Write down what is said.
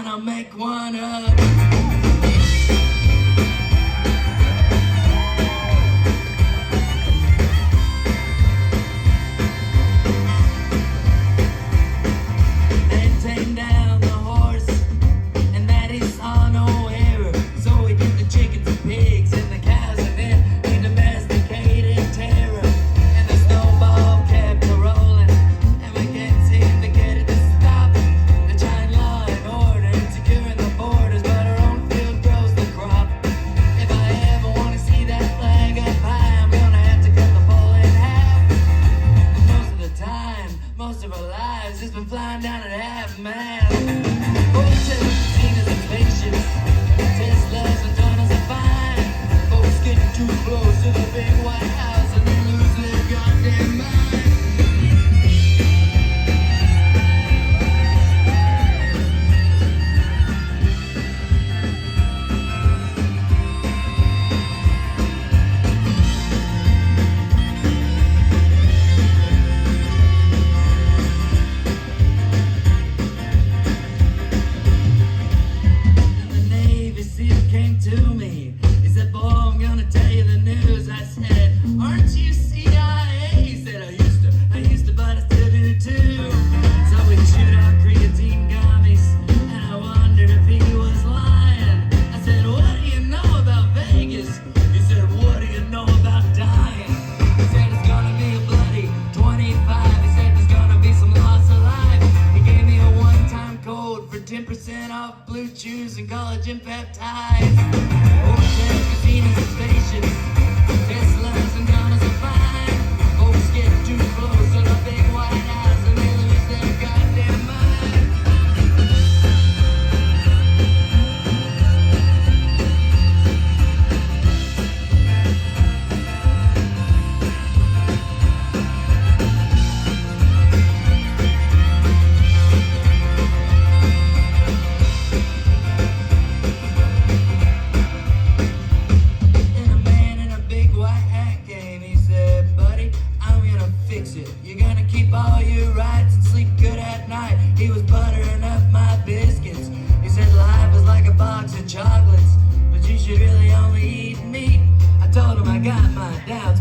I'll make one up. Most of our lives has been flying down at half mast. Hotels, casinos, and spaceships, Teslas and tunnels are fine. Folks getting too close to the big White House and they lose their goddamn mind. Came to me, he said, boy, I'm gonna tell you the news. I said, aren't you CIA? He said, I used to, but I still do too. So we shoot out creatine gummies, and I wondered if he was lying. I said, what do you know about Vegas? He said, what do you know about dying? He said, it's gonna be a bloody 25. He said, there's gonna be some loss of life. He gave me a one-time code for 10% off blue chews and collagen peptides. Hotels, casinos, and spaceships, Teslas and tunnels are fine. Folks get too close to the big White House and they lose their goddamn mind. You're gonna keep all your rights and sleep good at night. He was buttering up my biscuits. He said life is like a box of chocolates, but you should really only eat meat. I told him I got my doubts.